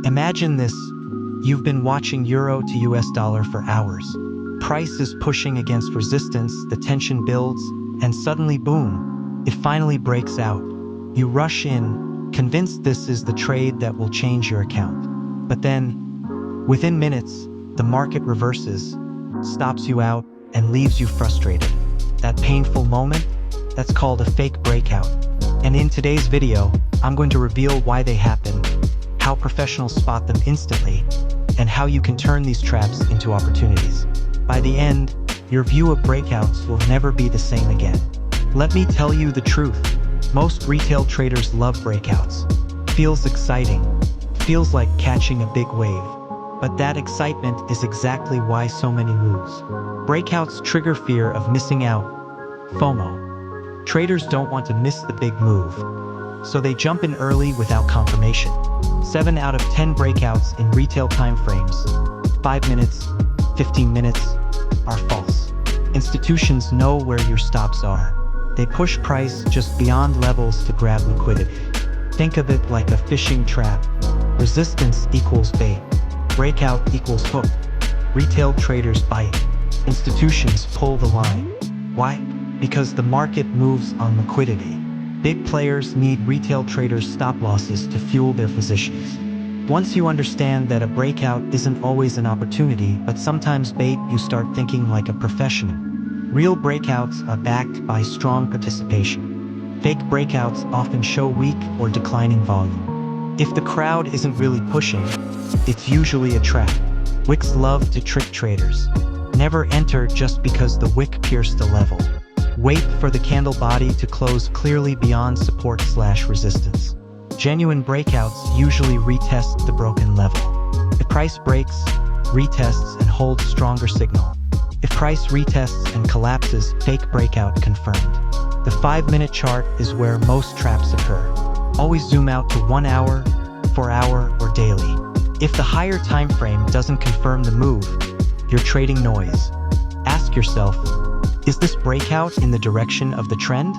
Imagine this. You've been watching euro to US dollar for hours. Price is pushing against resistance, the tension builds, and suddenly boom, it finally breaks out. You rush in, convinced this is the trade that will change your account. But then, within minutes, the market reverses, stops you out, and leaves you frustrated. That painful moment? That's called a fake breakout. And in today's video, I'm going to reveal why they happen, how professionals spot them instantly, and how you can turn these traps into opportunities. By the end, your view of breakouts will never be the same again. Let me tell you the truth. Most retail traders love breakouts. Feels exciting. Feels like catching a big wave. But that excitement is exactly why so many lose. Breakouts trigger fear of missing out. FOMO. Traders don't want to miss the big move, so they jump in early without confirmation. 7 out of 10 breakouts in retail timeframes, 5 minutes, 15 minutes, are false. Institutions know where your stops are. They push price just beyond levels to grab liquidity. Think of it like a fishing trap. Resistance equals bait. Breakout equals hook. Retail traders bite. Institutions pull the line. Why? Because the market moves on liquidity. Big players need retail traders' stop losses to fuel their positions. Once you understand that a breakout isn't always an opportunity, but sometimes bait, you start thinking like a professional. Real breakouts are backed by strong participation. Fake breakouts often show weak or declining volume. If the crowd isn't really pushing, it's usually a trap. Wicks love to trick traders. Never enter just because the wick pierced a level. Wait for the candle body to close clearly beyond support/resistance. Genuine breakouts usually retest the broken level. If price breaks, retests, and holds stronger signal. If price retests and collapses, fake breakout confirmed. The 5-minute chart is where most traps occur. Always zoom out to 1 hour, 4 hour, or daily. If the higher time frame doesn't confirm the move, you're trading noise. Ask yourself, is this breakout in the direction of the trend?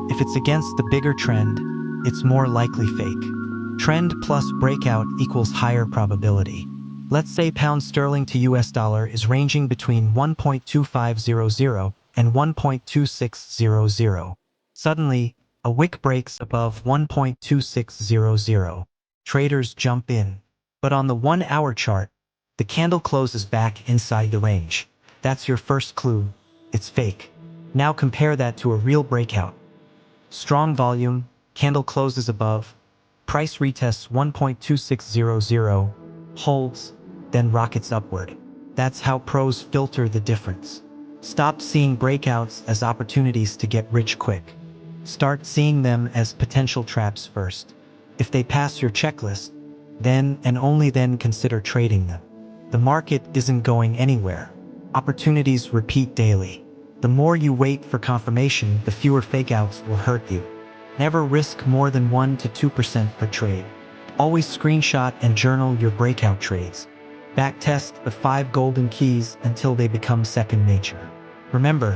If it's against the bigger trend, it's more likely fake. Trend plus breakout equals higher probability. Let's say pound sterling to US dollar is ranging between 1.2500 and 1.2600. Suddenly, a wick breaks above 1.2600. Traders jump in. But on the 1-hour chart, the candle closes back inside the range. That's your first clue. It's fake. Now compare that to a real breakout. Strong volume, candle closes above, price retests 1.2600, holds, then rockets upward. That's how pros filter the difference. Stop seeing breakouts as opportunities to get rich quick. Start seeing them as potential traps first. If they pass your checklist, then and only then consider trading them. The market isn't going anywhere. Opportunities repeat daily. The more you wait for confirmation, the fewer fakeouts will hurt you. Never risk more than 1 to 2% per trade. Always screenshot and journal your breakout trades. Backtest the 5 golden keys until they become second nature. Remember,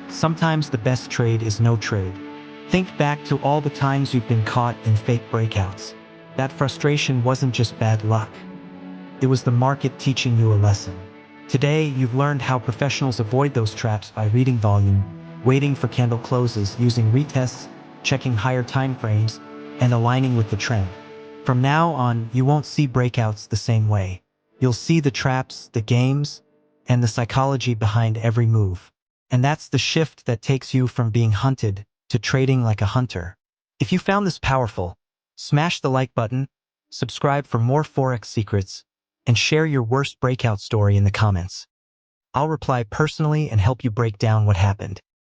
sometimes the best trade is no trade. Think back to all the times you've been caught in fake breakouts. That frustration wasn't just bad luck. It was the market teaching you a lesson. Today, you've learned how professionals avoid those traps by reading volume, waiting for candle closes, using retests, checking higher time frames, and aligning with the trend. From now on, you won't see breakouts the same way. You'll see the traps, the games, and the psychology behind every move. And that's the shift that takes you from being hunted to trading like a hunter. If you found this powerful, smash the like button, subscribe for more Forex secrets, and share your worst breakout story in the comments. I'll reply personally and help you break down what happened.